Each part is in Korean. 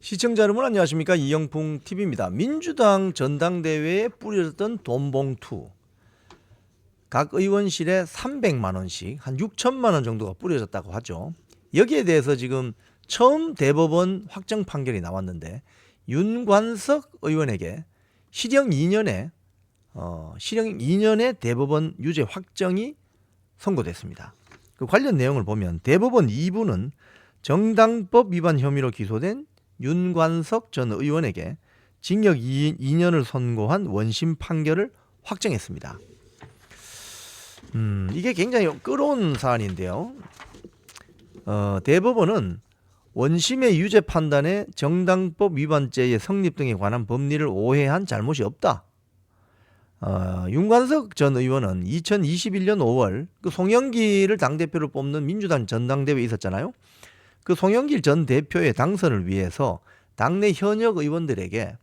시청자 여러분 안녕하십니까? 이영풍 TV입니다. 민주당 전당대회에 뿌려졌던 돈봉투, 각 의원실에 300만 원씩 한 6천만 원 정도가 뿌려졌다고 하죠. 여기에 대해서 지금 처음 대법원 확정 판결이 나왔는데 윤관석 의원에게 실형 2년의 대법원 유죄 확정이 선고됐습니다. 그 관련 내용을 보면 대법원 2부는 정당법 위반 혐의로 기소된 윤관석 전 의원에게 징역 2년을 선고한 원심 판결을 확정했습니다. 이게 굉장히 끌어온 사안인데요. 대법원은 원심의 유죄 판단에 정당법 위반죄의 성립 등에 관한 법리를 오해한 잘못이 없다. 윤관석 전 의원은 2021년 5월 그 송영길을 당대표로 뽑는 민주당 전당대회에 있었잖아요. 그 송영길 전 대표의 당선을 위해서 당내 현역 의원들에게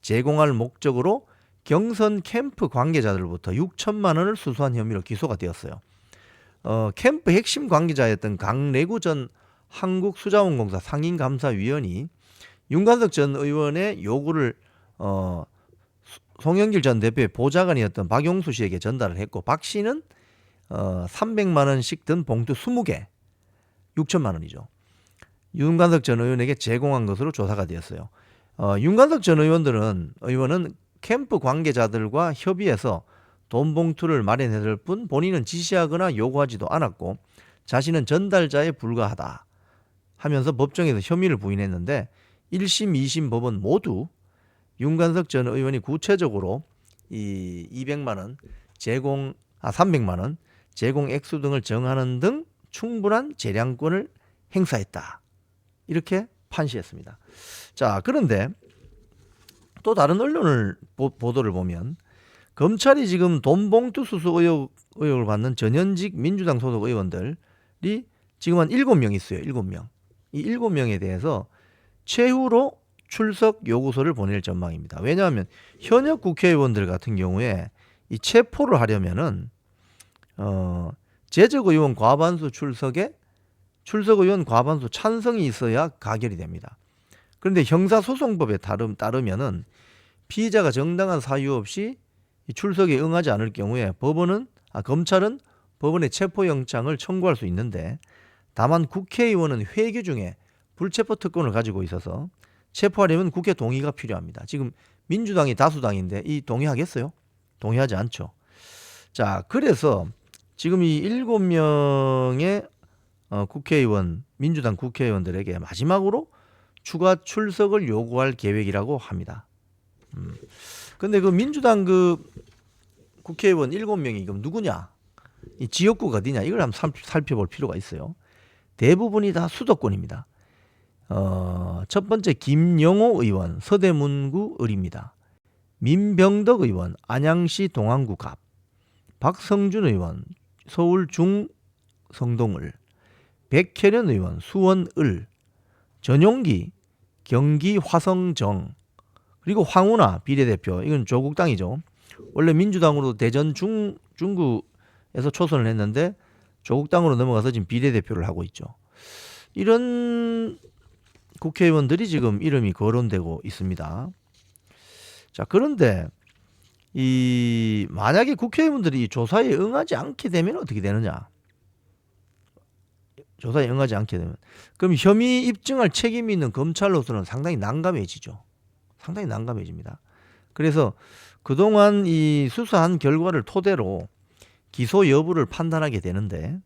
제공할 목적으로 경선 캠프 관계자들로부터 6천만 원을 수수한 혐의로 기소가 되었어요. 캠프 핵심 관계자였던 강래구 전 한국수자원공사 상임감사위원이 윤관석 전 의원의 요구를 송영길 전 대표의 보좌관이었던 박용수 씨에게 전달을 했고, 박 씨는 300만 원씩 든 봉투 20개, 6천만 원이죠. 윤관석 전 의원에게 제공한 것으로 조사가 되었어요. 윤관석 전 의원은 캠프 관계자들과 협의해서 돈 봉투를 마련해줄 뿐 본인은 지시하거나 요구하지도 않았고 자신은 전달자에 불과하다 하면서 법정에서 혐의를 부인했는데 1심, 2심 법원 모두 윤관석 전 의원이 구체적으로 이 200만 원 300만 원 제공 액수 등을 정하는 등 충분한 재량권을 행사했다, 이렇게 판시했습니다. 자, 그런데 또 다른 언론을 보도를 보면 검찰이 지금 돈봉투 수수 의혹을 받는 전현직 민주당 소속 의원들이 지금 한 7명 있어요. 7명. 이 7명에 대해서 최후로 출석 요구서를 보낼 전망입니다. 왜냐하면 현역 국회의원들 같은 경우에 이 체포를 하려면은 재적 의원 과반수 출석 의원 과반수 찬성이 있어야 가결이 됩니다. 그런데 형사소송법에 따르면은 피의자가 정당한 사유 없이 출석에 응하지 않을 경우에 검찰은 법원에 체포영장을 청구할 수 있는데, 다만 국회의원은 회기 중에 불체포 특권을 가지고 있어서 체포하려면 국회 동의가 필요합니다. 지금 민주당이 다수당인데 이 동의하겠어요? 동의하지 않죠. 자, 그래서 지금 이 7명의 민주당 국회의원들에게 마지막으로 추가 출석을 요구할 계획이라고 합니다. 근데 그 민주당 국회의원 7명이 그럼 누구냐? 이 지역구가 어디냐? 이걸 한번 살펴볼 필요가 있어요. 대부분이 다 수도권입니다. 첫 번째 김영호 의원 서대문구 을입니다. 민병덕 의원 안양시 동안구 갑, 박성준 의원 서울 중성동을, 백혜련 의원 수원 을, 전용기 경기 화성정, 그리고 황운하 비례대표, 이건 조국당이죠. 원래 민주당으로 대전 중구에서 초선을 했는데 조국당으로 넘어가서 지금 비례대표를 하고 있죠. 이런 국회의원들이 지금 이름이 거론되고 있습니다. 자, 그런데 만약에 국회의원들이 조사에 응하지 않게 되면 어떻게 되느냐? 조사에 응하지 않게 되면 그럼 혐의 입증할 책임이 있는 검찰로서는 상당히 난감해지죠. 상당히 난감해집니다. 그래서 그동안 이 수사한 결과를 토대로 기소 여부를 판단하게 되는데,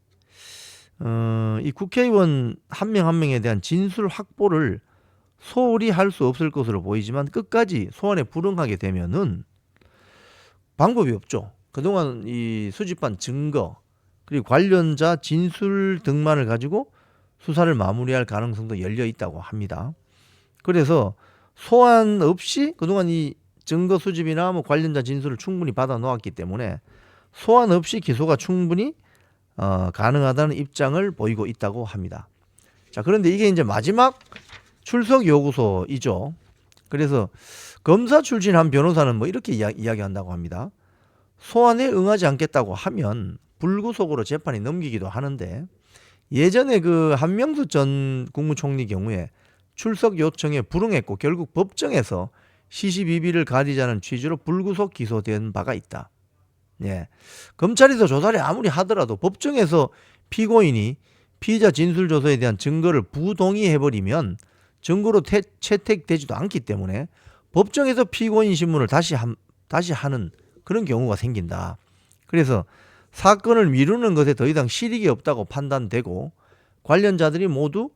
이 국회의원 한 명 한 명에 대한 진술 확보를 소홀히 할 수 없을 것으로 보이지만 끝까지 소환에 불응하게 되면은 방법이 없죠. 그동안 이 수집한 증거 그리고 관련자 진술 등만을 가지고 수사를 마무리할 가능성도 열려 있다고 합니다. 그래서 소환 없이 그동안 이 증거 수집이나 관련자 진술을 충분히 받아 놓았기 때문에 소환 없이 기소가 충분히 가능하다는 입장을 보이고 있다고 합니다. 자, 그런데 이게 이제 마지막 출석 요구서이죠. 그래서 검사 출신 한 변호사는 이렇게 이야기한다고 합니다. 소환에 응하지 않겠다고 하면 불구속으로 재판이 넘기기도 하는데, 예전에 그 한명수 전 국무총리 경우에 출석 요청에 불응했고 결국 법정에서 시시비비를 가리자는 취지로 불구속 기소된 바가 있다. 예. 검찰이 더 조사를 아무리 하더라도 법정에서 피고인이 피의자 진술조서에 대한 증거를 부동의해버리면 증거로 채택되지도 않기 때문에 법정에서 피고인 신문을 다시 하는 그런 경우가 생긴다. 그래서 사건을 미루는 것에 더 이상 실익이 없다고 판단되고 관련자들이 모두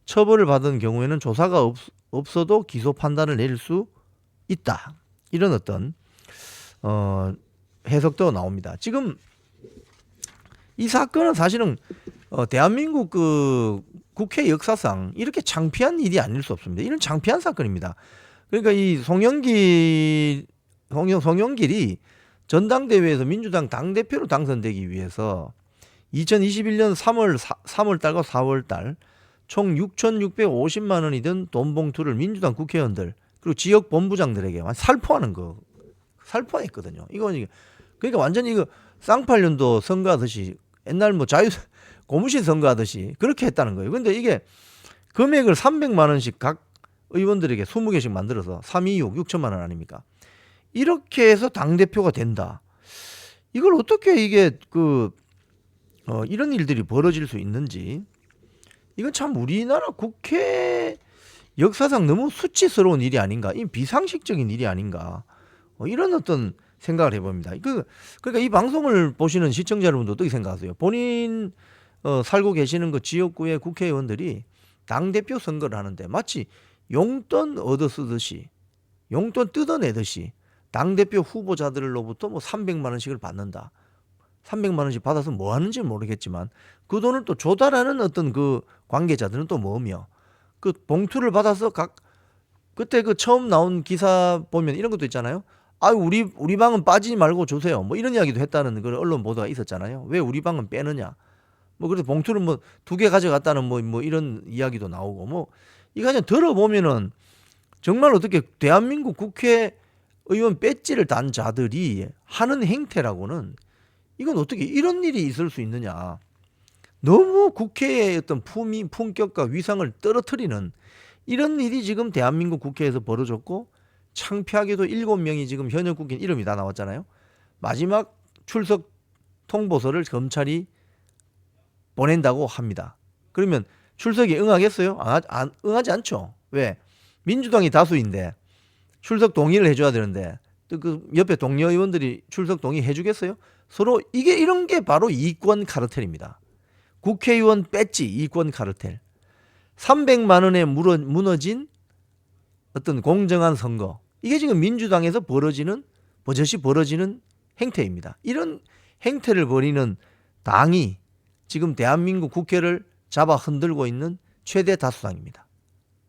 처벌을 받은 경우에는 조사가 없어도 기소 판단을 내릴 수 있다. 이런 어떤 해석도 나옵니다. 지금 이 사건은 사실은 대한민국 그 국회 역사상 이렇게 창피한 일이 아닐 수 없습니다. 이런 창피한 사건입니다. 그러니까 이 송영길이 전당대회에서 민주당 당대표로 당선되기 위해서 2021년 3월 달과 4월 달 총 6,650만 원이 든 돈 봉투를 민주당 국회의원들 그리고 지역 본부장들에게 살포했거든요. 그러니까 완전히 이거 쌍팔년도 선거하듯이 옛날 뭐 고무신 선거하듯이 그렇게 했다는 거예요. 근데 이게 금액을 300만 원씩 각 의원들에게 20개씩 만들어서 326, 6천만 원 아닙니까? 이렇게 해서 당대표가 된다. 이걸 어떻게 이게 이런 일들이 벌어질 수 있는지 이건 참 우리나라 국회 역사상 너무 수치스러운 일이 아닌가, 이 비상식적인 일이 아닌가, 이런 어떤 생각을 해봅니다. 그러니까 이 방송을 보시는 시청자 여러분도 어떻게 생각하세요? 본인 살고 계시는 그 지역구의 국회의원들이 당대표 선거를 하는데 마치 용돈 얻어 쓰듯이, 용돈 뜯어내듯이 당대표 후보자들로부터 뭐 300만 원씩을 받는다. 300만 원씩 받아서 뭐 하는지 모르겠지만 그 돈을 또 조달하는 어떤 그 관계자들은 또 뭐며, 그 봉투를 받아서 그때 그 처음 나온 기사 보면 이런 것도 있잖아요. 우리 방은 빠지지 말고 주세요. 뭐 이런 이야기도 했다는 그 언론 보도가 있었잖아요. 왜 우리 방은 빼느냐. 뭐 그래서 봉투를 뭐 2개 가져갔다는 뭐 이런 이야기도 나오고, 뭐 이거 그냥 들어보면은 정말 어떻게 대한민국 국회의원 배지를 단 자들이 하는 행태라고는, 이건 어떻게 이런 일이 있을 수 있느냐. 너무 국회의 어떤 품격과 위상을 떨어뜨리는 이런 일이 지금 대한민국 국회에서 벌어졌고, 창피하게도 7명이 지금 현역 국회의원 이름이 다 나왔잖아요. 마지막 출석 통보서를 검찰이 보낸다고 합니다. 그러면 출석에 응하겠어요? 응하지 않죠. 왜? 민주당이 다수인데 출석 동의를 해줘야 되는데 또 그 옆에 동료 의원들이 출석 동의 해주겠어요? 서로 이런 게 바로 이권 카르텔입니다. 국회의원 배지 이권 카르텔. 300만 원에 무너진 어떤 공정한 선거. 이게 지금 민주당에서 버젓이 벌어지는 행태입니다. 이런 행태를 벌이는 당이 지금 대한민국 국회를 잡아 흔들고 있는 최대 다수당입니다.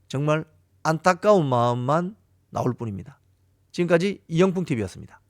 정말 안타까운 마음만 나올 뿐입니다. 지금까지 이영풍TV였습니다.